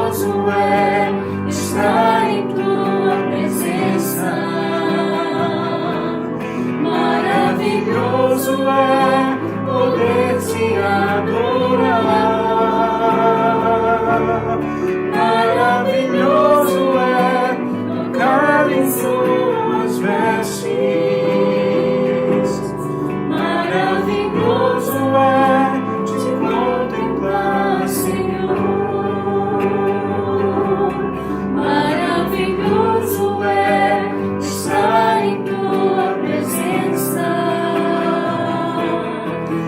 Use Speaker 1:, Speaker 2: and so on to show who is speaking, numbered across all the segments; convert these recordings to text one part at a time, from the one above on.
Speaker 1: Maravilhoso é estar em tua presença. Maravilhoso é poder te adorar. Maravilhoso é tocar em suas vestes. Maravilhoso é te contemplar, Senhor. Maravilhoso é estar em tua presença.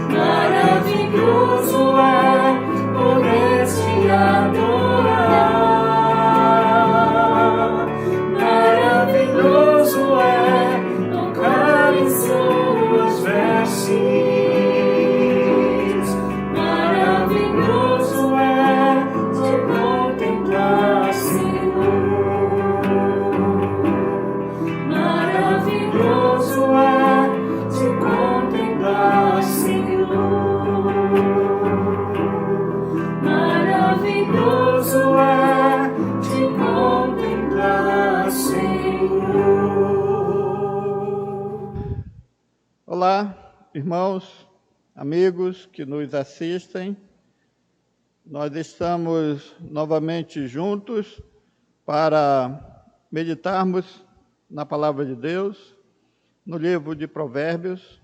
Speaker 1: Maravilhoso é poder te adorar. Maravilhoso é tocar em suas vestes. Maravilhoso é te contemplar, Senhor. Maravilhoso é te contemplar, Senhor. Maravilhoso é te contemplar, Senhor.
Speaker 2: Olá, irmãos, amigos que nos assistem. Nós estamos novamente juntos para meditarmos na Palavra de Deus, no livro de Provérbios.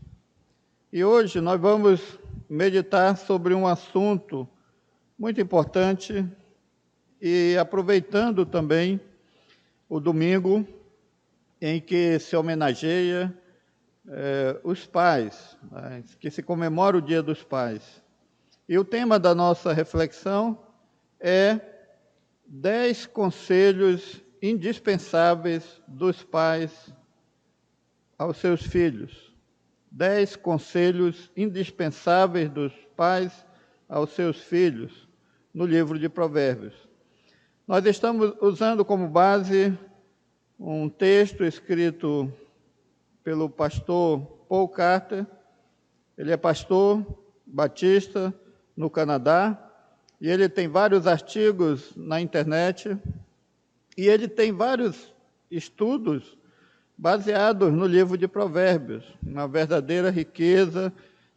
Speaker 2: E hoje nós vamos meditar sobre um assunto muito importante e aproveitando também o domingo em que se homenageia os pais, né, que se comemora o Dia dos Pais. E o tema da nossa reflexão é 10 conselhos indispensáveis dos pais aos seus filhos. 10 conselhos indispensáveis dos pais aos seus filhos, no livro de Provérbios. Nós estamos usando como base um texto escrito pelo pastor Paul Carter. Ele é pastor batista no Canadá, e ele tem vários artigos na internet, e ele tem vários estudos baseados no livro de Provérbios, uma verdadeira riqueza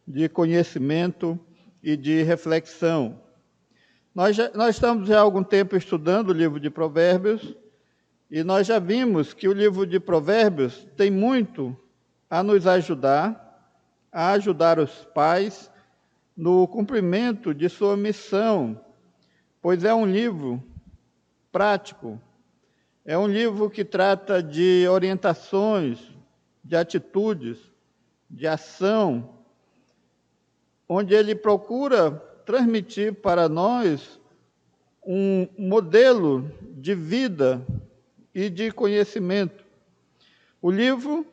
Speaker 2: de conhecimento e de reflexão. Nós estamos já há algum tempo estudando o livro de Provérbios, e nós já vimos que o livro de Provérbios tem muito a nos ajudar, a ajudar os pais no cumprimento de sua missão, pois é um livro prático, é um livro que trata de orientações, de atitudes, de ação, onde ele procura transmitir para nós um modelo de vida e de conhecimento. O livro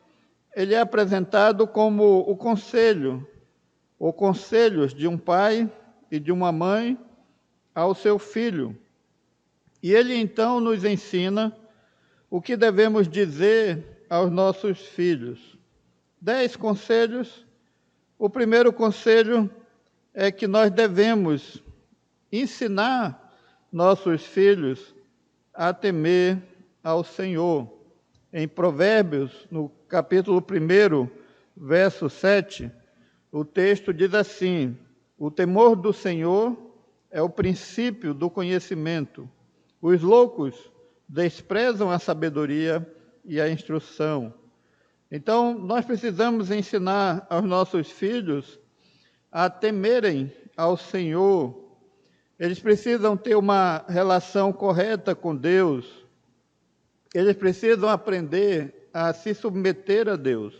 Speaker 2: ele é apresentado como o conselho, ou conselhos de um pai e de uma mãe ao seu filho. E ele então nos ensina o que devemos dizer aos nossos filhos. 10 conselhos. O primeiro conselho é que nós devemos ensinar nossos filhos a temer ao Senhor. Em Provérbios, no capítulo 1, verso 7, o texto diz assim: o temor do Senhor é o princípio do conhecimento. Os loucos desprezam a sabedoria e a instrução. Então, nós precisamos ensinar aos nossos filhos a temerem ao Senhor. Eles precisam ter uma relação correta com Deus. Eles precisam aprender a se submeter a Deus.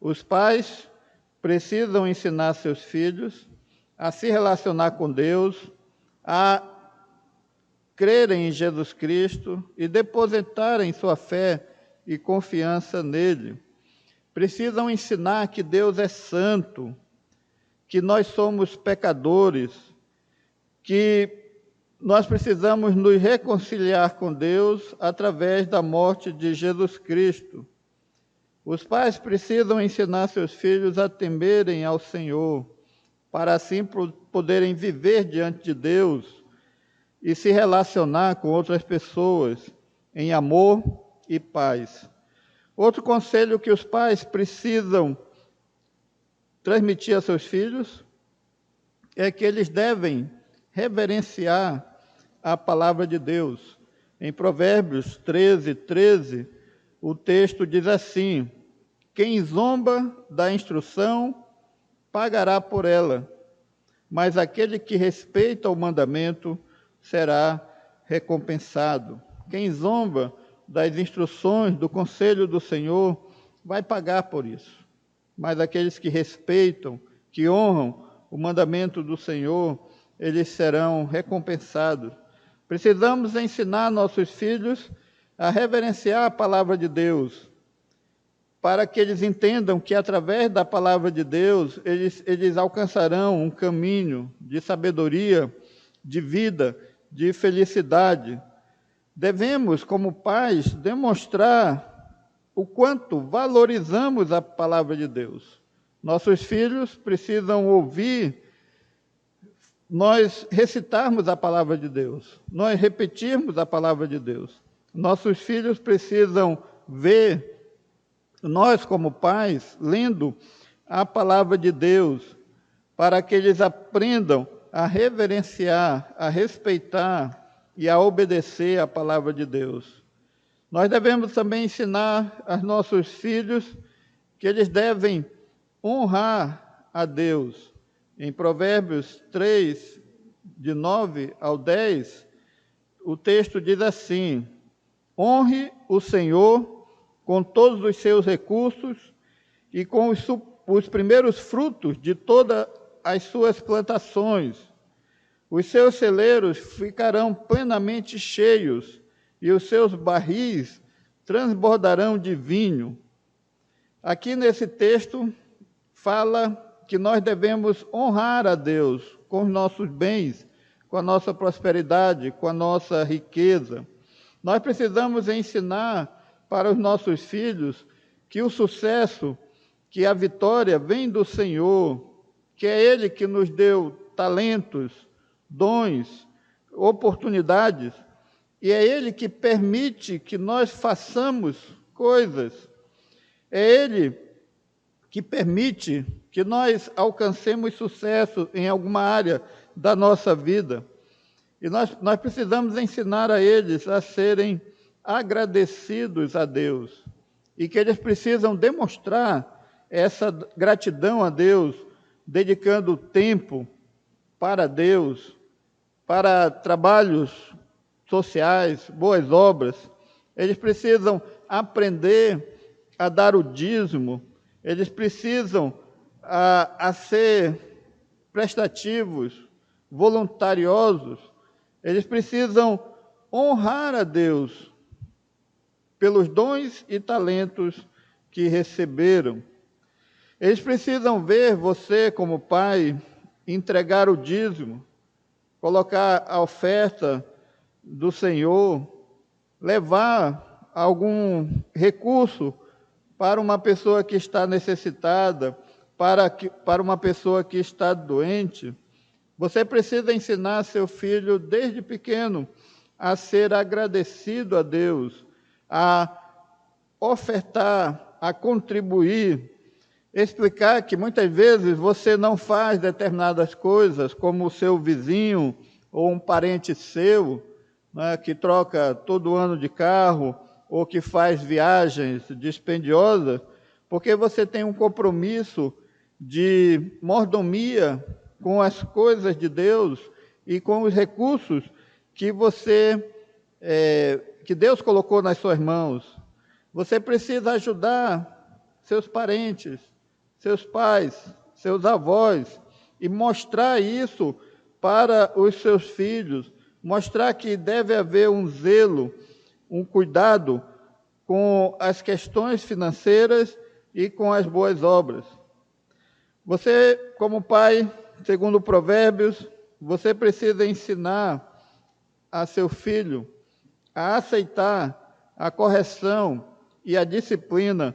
Speaker 2: Os pais precisam ensinar seus filhos a se relacionar com Deus, a crerem em Jesus Cristo e depositarem sua fé e confiança nele. Precisam ensinar que Deus é santo, que nós somos pecadores, que nós precisamos nos reconciliar com Deus através da morte de Jesus Cristo. Os pais precisam ensinar seus filhos a temerem ao Senhor, para assim poderem viver diante de Deus e se relacionar com outras pessoas em amor e paz. Outro conselho que os pais precisam transmitir a seus filhos é que eles devem reverenciar a palavra de Deus. Em Provérbios 13, o texto diz assim: quem zomba da instrução pagará por ela, mas aquele que respeita o mandamento será recompensado. Quem zomba das instruções, do conselho do Senhor, vai pagar por isso. Mas aqueles que respeitam, que honram o mandamento do Senhor, eles serão recompensados. Precisamos ensinar nossos filhos a reverenciar a palavra de Deus, para que eles entendam que, através da palavra de Deus, eles alcançarão um caminho de sabedoria, de vida, de felicidade. Devemos, como pais, demonstrar o quanto valorizamos a palavra de Deus. Nossos filhos precisam ouvir nós recitarmos a palavra de Deus, nós repetirmos a palavra de Deus. Nossos filhos precisam ver nós, como pais, lendo a palavra de Deus, para que eles aprendam a reverenciar, a respeitar e a obedecer a palavra de Deus. Nós devemos também ensinar aos nossos filhos que eles devem honrar a Deus. Em Provérbios 3, de 9 ao 10, o texto diz assim: honre o Senhor com todos os seus recursos e com os primeiros frutos de todas as suas plantações. Os seus celeiros ficarão plenamente cheios e os seus barris transbordarão de vinho. Aqui nesse texto fala que nós devemos honrar a Deus com os nossos bens, com a nossa prosperidade, com a nossa riqueza. Nós precisamos ensinar para os nossos filhos que o sucesso, que a vitória vem do Senhor, que é Ele que nos deu talentos, dons, oportunidades, e é Ele que permite que nós façamos coisas. É Ele que permite que nós alcancemos sucesso em alguma área da nossa vida. E nós precisamos ensinar a eles a serem agradecidos a Deus. E que eles precisam demonstrar essa gratidão a Deus, dedicando tempo para Deus, para trabalhos sociais, boas obras. Eles precisam aprender a dar o dízimo, eles precisam a ser prestativos, voluntariosos, eles precisam honrar a Deus pelos dons e talentos que receberam. Eles precisam ver você, como pai, entregar o dízimo, colocar a oferta do Senhor, levar algum recurso para uma pessoa que está necessitada, para uma pessoa que está doente. Você precisa ensinar seu filho desde pequeno a ser agradecido a Deus, a ofertar, a contribuir, explicar que muitas vezes você não faz determinadas coisas, como o seu vizinho ou um parente seu, né, que troca todo ano de carro, ou que faz viagens dispendiosas, porque você tem um compromisso de mordomia com as coisas de Deus e com os recursos que que Deus colocou nas suas mãos. Você precisa ajudar seus parentes, seus pais, seus avós, e mostrar isso para os seus filhos, mostrar que deve haver um zelo, um cuidado com as questões financeiras e com as boas obras. Você, como pai, segundo Provérbios, você precisa ensinar a seu filho a aceitar a correção e a disciplina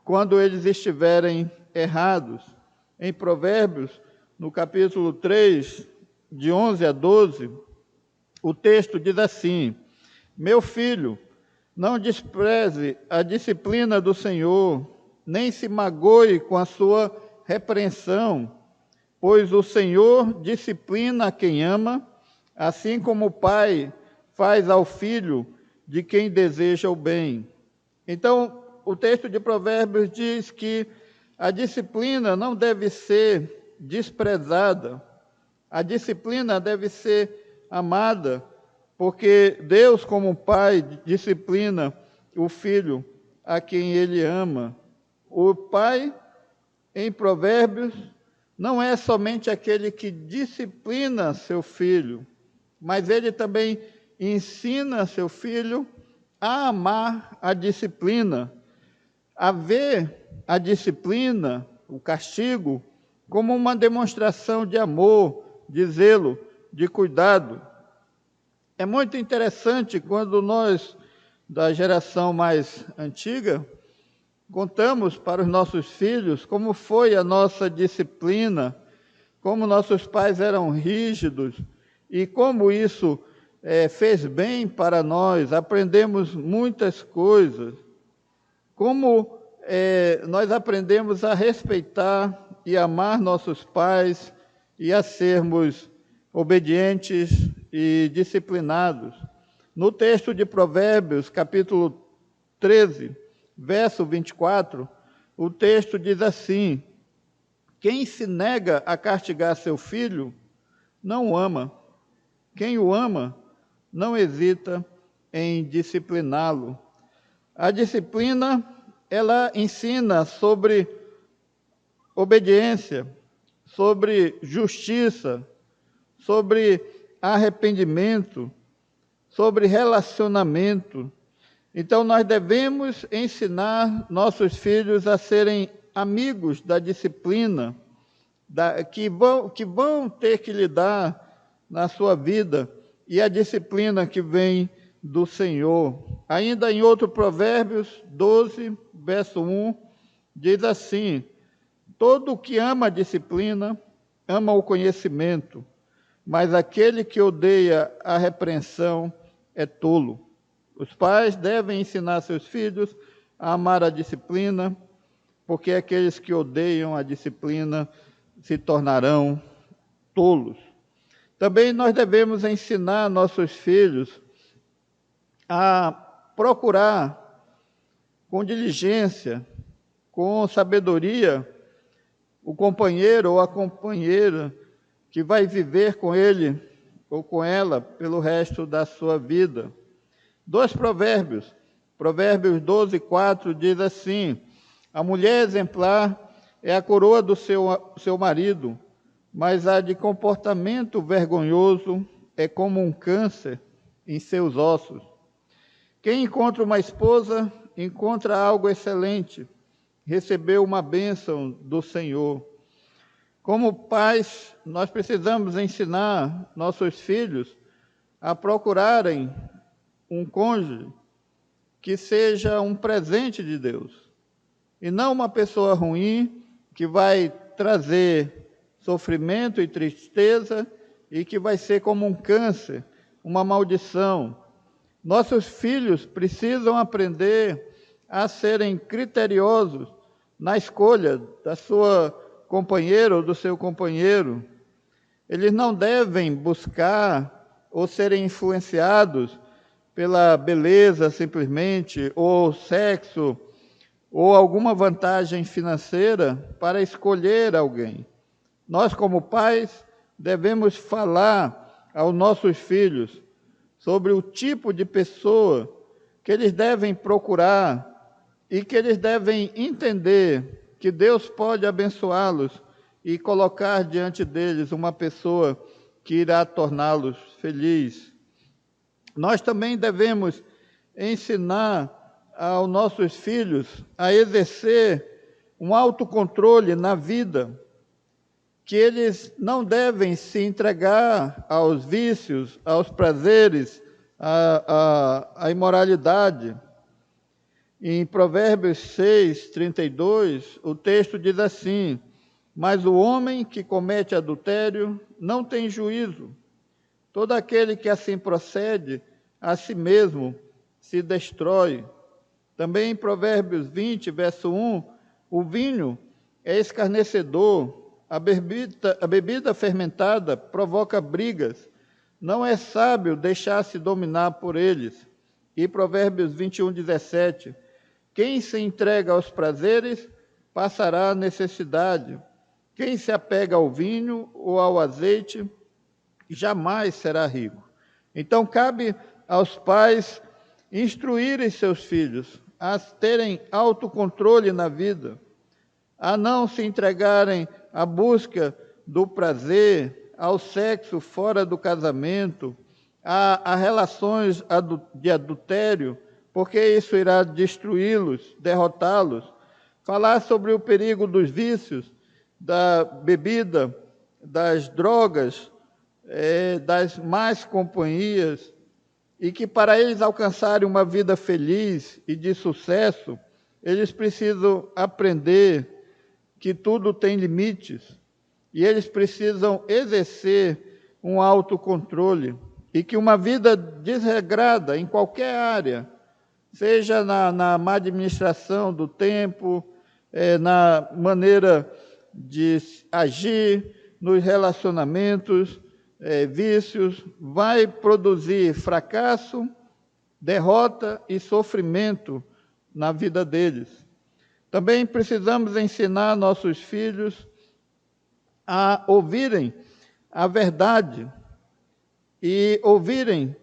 Speaker 2: quando eles estiverem errados. Em Provérbios, no capítulo 3, de 11 a 12, O texto diz assim: meu filho, não despreze a disciplina do Senhor, nem se magoe com a sua repreensão, pois o Senhor disciplina a quem ama, assim como o pai faz ao filho de quem deseja o bem. Então, o texto de Provérbios diz que a disciplina não deve ser desprezada, a disciplina deve ser amada, porque Deus, como pai, disciplina o filho a quem ele ama. O pai, em Provérbios, não é somente aquele que disciplina seu filho, mas ele também ensina seu filho a amar a disciplina, a ver a disciplina, o castigo, como uma demonstração de amor, de zelo, de cuidado. É muito interessante quando nós, da geração mais antiga, contamos para os nossos filhos como foi a nossa disciplina, como nossos pais eram rígidos e como isso fez bem para nós, aprendemos muitas coisas, como nós aprendemos a respeitar e amar nossos pais e a sermos obedientes e disciplinados. No texto de Provérbios, capítulo 13, verso 24, o texto diz assim: quem se nega a castigar seu filho, não o ama. Quem o ama, não hesita em discipliná-lo. A disciplina, ela ensina sobre obediência, sobre justiça, sobre arrependimento, sobre relacionamento. Então, nós devemos ensinar nossos filhos a serem amigos da disciplina, que vão ter que lidar na sua vida, e a disciplina que vem do Senhor. Ainda em outro Provérbios 12, verso 1, diz assim: todo que ama a disciplina, ama o conhecimento, mas aquele que odeia a repreensão é tolo. Os pais devem ensinar seus filhos a amar a disciplina, porque aqueles que odeiam a disciplina se tornarão tolos. Também nós devemos ensinar nossos filhos a procurar com diligência, com sabedoria, o companheiro ou a companheira que vai viver com ele ou com ela pelo resto da sua vida. 2 provérbios. Provérbios 12, 4 diz assim: a mulher exemplar é a coroa do seu marido, mas a de comportamento vergonhoso é como um câncer em seus ossos. Quem encontra uma esposa, encontra algo excelente, recebeu uma bênção do Senhor. Como pais, nós precisamos ensinar nossos filhos a procurarem um cônjuge que seja um presente de Deus, e não uma pessoa ruim que vai trazer sofrimento e tristeza e que vai ser como um câncer, uma maldição. Nossos filhos precisam aprender a serem criteriosos na escolha da sua companheira ou do seu companheiro. Eles não devem buscar ou serem influenciados pela beleza simplesmente, ou sexo, ou alguma vantagem financeira para escolher alguém. Nós, como pais, devemos falar aos nossos filhos sobre o tipo de pessoa que eles devem procurar e que eles devem entender que Deus pode abençoá-los e colocar diante deles uma pessoa que irá torná-los felizes. Nós também devemos ensinar aos nossos filhos a exercer um autocontrole na vida, que eles não devem se entregar aos vícios, aos prazeres, à imoralidade. Em Provérbios 6, 32, o texto diz assim: mas o homem que comete adultério não tem juízo, Todo aquele que assim procede, a si mesmo se destrói. Também em Provérbios 20, verso 1, o vinho é escarnecedor, a bebida fermentada provoca brigas, não é sábio deixar-se dominar por eles. E Provérbios 21, 17, quem se entrega aos prazeres, passará necessidade. Quem se apega ao vinho ou ao azeite, jamais será rico. Então, cabe aos pais instruírem seus filhos a terem autocontrole na vida, a não se entregarem à busca do prazer, ao sexo fora do casamento, a relações de adultério, porque isso irá destruí-los, derrotá-los. Falar sobre o perigo dos vícios, da bebida, das drogas, das más companhias, e que para eles alcançarem uma vida feliz e de sucesso, eles precisam aprender que tudo tem limites, e eles precisam exercer um autocontrole, e que uma vida desregrada em qualquer área, seja na má administração do tempo, na maneira de agir, nos relacionamentos, vícios, vai produzir fracasso, derrota e sofrimento na vida deles. Também precisamos ensinar nossos filhos a ouvirem a verdade e ouvirem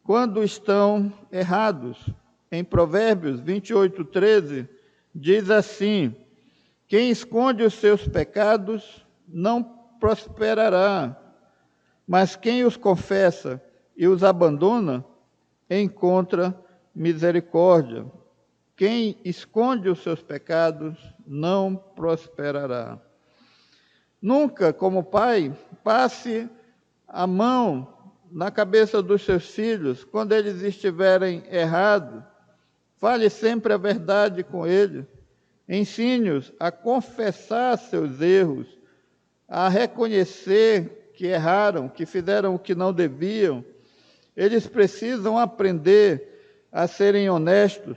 Speaker 2: quando estão errados. Em Provérbios 28, 13, diz assim: quem esconde os seus pecados não prosperará, mas quem os confessa e os abandona, encontra misericórdia. Quem esconde os seus pecados não prosperará. Nunca, como pai, passe a mão na cabeça dos seus filhos quando eles estiverem errados. Fale sempre a verdade com eles. Ensine-os a confessar seus erros, a reconhecer que erraram, que fizeram o que não deviam. Eles precisam aprender a serem honestos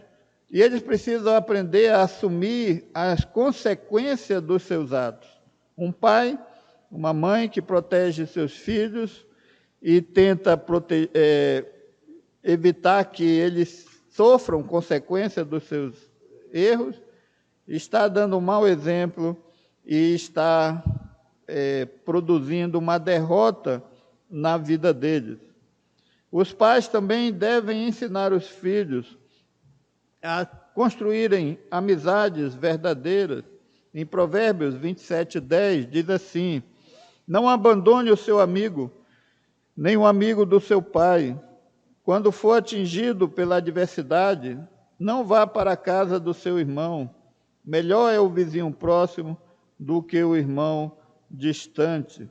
Speaker 2: e eles precisam aprender a assumir as consequências dos seus atos. Um pai, uma mãe que protege seus filhos e tenta evitar que eles sofram consequências dos seus erros, está dando um mau exemplo e está produzindo uma derrota na vida deles. Os pais também devem ensinar os filhos a construírem amizades verdadeiras. Em Provérbios 27, 10, diz assim: não abandone o seu amigo, nem o amigo do seu pai. Quando for atingido pela adversidade, não vá para a casa do seu irmão. Melhor é o vizinho próximo do que o irmão distante.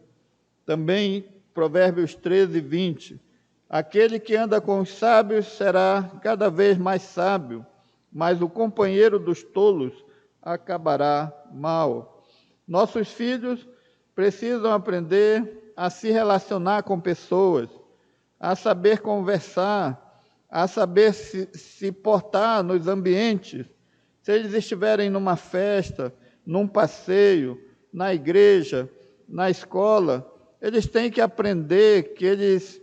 Speaker 2: Também Provérbios 13, 20. Aquele que anda com os sábios será cada vez mais sábio, mas o companheiro dos tolos acabará mal. Nossos filhos precisam aprender a se relacionar com pessoas, a saber conversar, a saber se portar nos ambientes. Se eles estiverem numa festa, num passeio, na igreja, na escola, eles têm que aprender que eles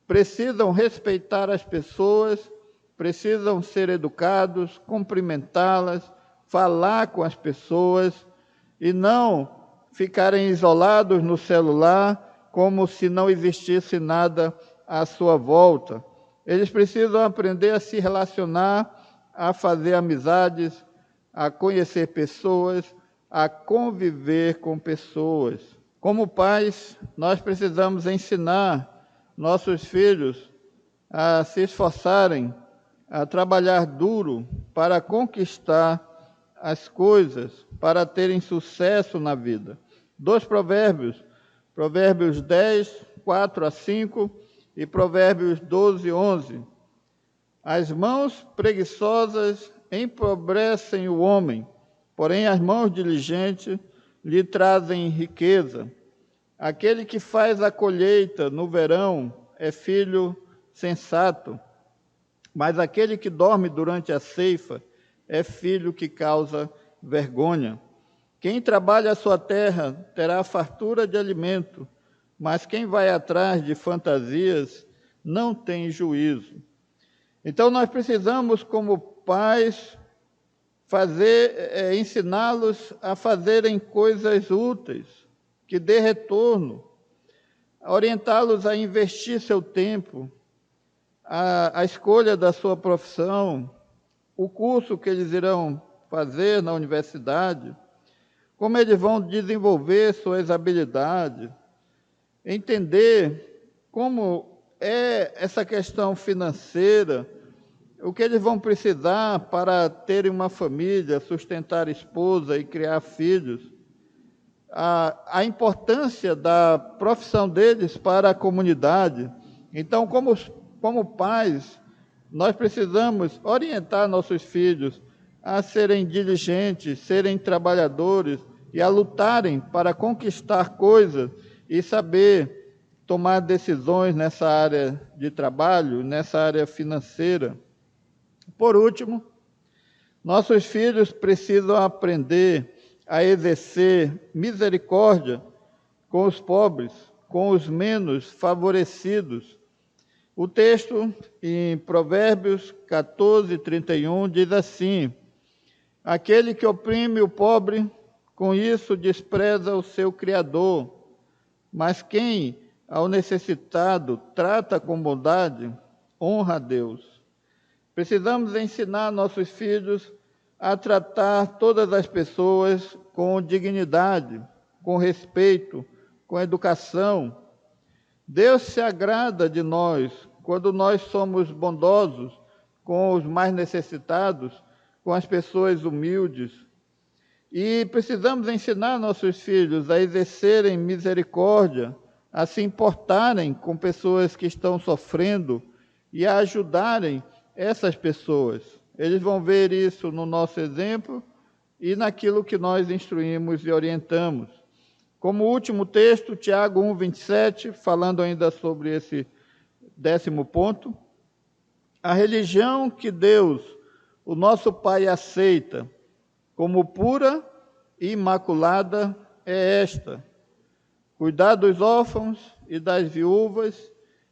Speaker 2: precisam respeitar as pessoas, precisam ser educados, cumprimentá-las, falar com as pessoas e não ficarem isolados no celular como se não existisse nada à sua volta. Eles precisam aprender a se relacionar, a fazer amizades, a conhecer pessoas, a conviver com pessoas. Como pais, nós precisamos ensinar nossos filhos a se esforçarem, a trabalhar duro para conquistar as coisas, para terem sucesso na vida. 2 provérbios, Provérbios 10, 4 a 5 e Provérbios 12, 11. As mãos preguiçosas empobrecem o homem, porém as mãos diligentes lhe trazem riqueza. Aquele que faz a colheita no verão é filho sensato, mas aquele que dorme durante a ceifa é filho que causa vergonha. Quem trabalha a sua terra terá fartura de alimento, mas quem vai atrás de fantasias não tem juízo. Então nós precisamos, como pais, ensiná-los a fazerem coisas úteis, que dê retorno, orientá-los a investir seu tempo, a escolha da sua profissão, o curso que eles irão fazer na universidade, como eles vão desenvolver suas habilidades, entender como é essa questão financeira, o que eles vão precisar para terem uma família, sustentar a esposa e criar filhos, a importância da profissão deles para a comunidade. Então, como pais, nós precisamos orientar nossos filhos a serem diligentes, serem trabalhadores e a lutarem para conquistar coisas e saber tomar decisões nessa área de trabalho, nessa área financeira. Por último, nossos filhos precisam aprender a exercer misericórdia com os pobres, com os menos favorecidos. O texto, em Provérbios 14, 31, diz assim: aquele que oprime o pobre, com isso despreza o seu Criador, mas quem ao necessitado trata com bondade, honra a Deus. Precisamos ensinar nossos filhos a tratar todas as pessoas com dignidade, com respeito, com educação. Deus se agrada de nós quando nós somos bondosos com os mais necessitados, com as pessoas humildes. E precisamos ensinar nossos filhos a exercerem misericórdia, a se importarem com pessoas que estão sofrendo e a ajudarem essas pessoas. Eles vão ver isso no nosso exemplo e naquilo que nós instruímos e orientamos. Como último texto, Tiago 1, 27, falando ainda sobre esse 10º ponto, a religião que Deus, o nosso Pai, aceita como pura e imaculada é esta: cuidar dos órfãos e das viúvas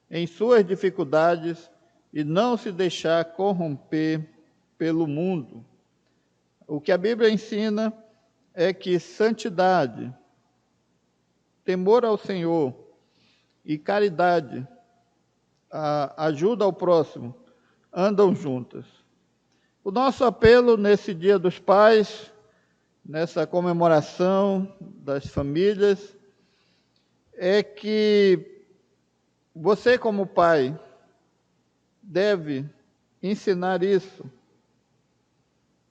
Speaker 2: em suas dificuldades e não se deixar corromper pelo mundo. O que a Bíblia ensina é que santidade, temor ao Senhor e caridade, a ajuda ao próximo, andam juntas. O nosso apelo nesse Dia dos Pais, nessa comemoração das famílias, é que você, como pai, deve ensinar isso.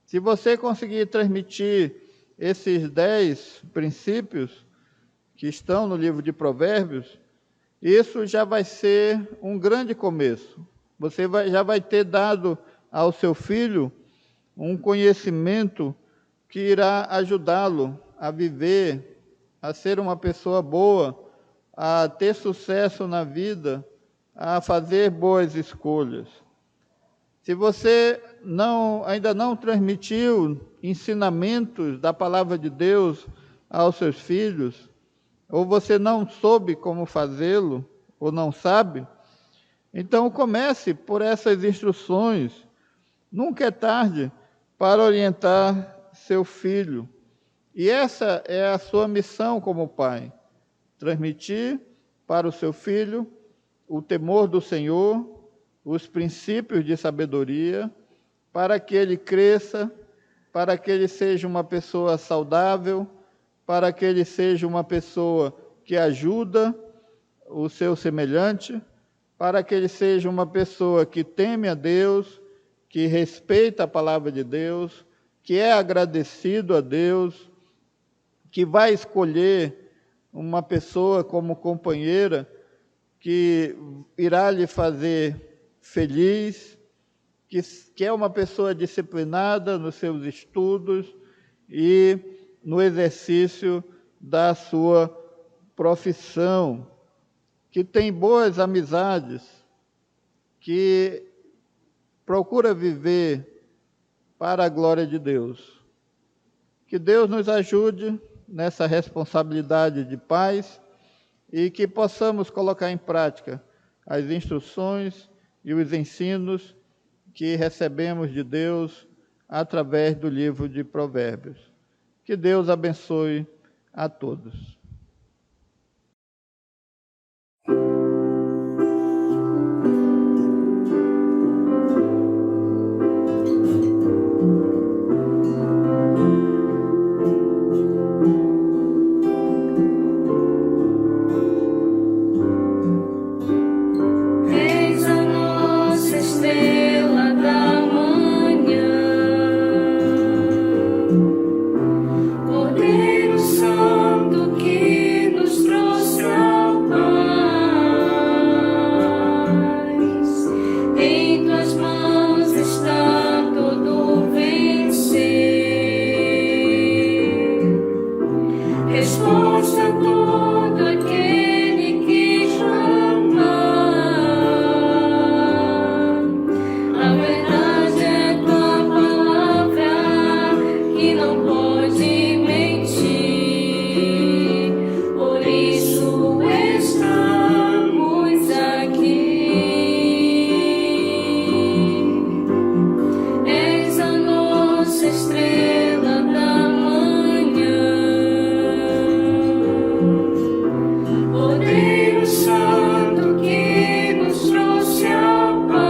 Speaker 2: Se você conseguir transmitir esses 10 princípios que estão no livro de Provérbios, isso já vai ser um grande começo. Você já vai ter dado ao seu filho um conhecimento que irá ajudá-lo a viver, a ser uma pessoa boa, a ter sucesso na vida, a fazer boas escolhas. Se você ainda não transmitiu ensinamentos da palavra de Deus aos seus filhos, ou você não soube como fazê-lo, ou não sabe, então comece por essas instruções. Nunca é tarde para orientar seu filho. E essa é a sua missão como pai: transmitir para o seu filho o temor do Senhor, os princípios de sabedoria, para que ele cresça, para que ele seja uma pessoa saudável, para que ele seja uma pessoa que ajuda o seu semelhante, para que ele seja uma pessoa que teme a Deus, que respeita a palavra de Deus, que é agradecido a Deus, que vai escolher uma pessoa como companheira que irá lhe fazer feliz, que é uma pessoa disciplinada nos seus estudos e no exercício da sua profissão, que tem boas amizades, que procura viver para a glória de Deus. Que Deus nos ajude nessa responsabilidade de pais e que possamos colocar em prática as instruções e os ensinos que recebemos de Deus através do livro de Provérbios. Que Deus abençoe a todos.
Speaker 1: Eis a nossa estrela da manhã, Cordeiro Santo que nos trouxe a paz. Em tuas mãos está todo vencer. Resposta a todo aquele que clama. A verdade é tua palavra que não pode mentir. Por isso estamos aqui. És a nossa estrela da manhã, Cordeiro Santo que nos trouxe a paz.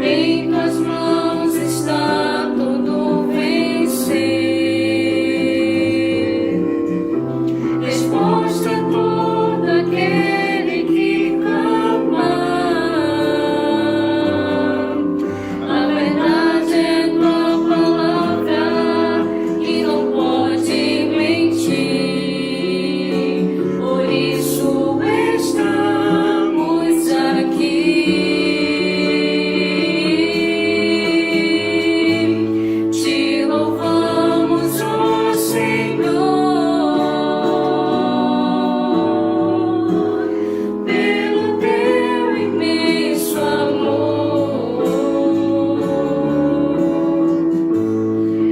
Speaker 1: Em tuas mãos está todo vencer. Resposta a todo aquele que clama. A verdade é tua palavra que não pode mentir. Por isso estamos aqui. Te louvamos, ó Senhor, pelo teu imenso amor.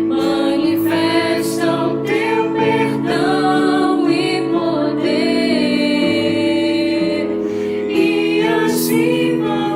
Speaker 1: Manifesta o teu perdão e poder, e assim vai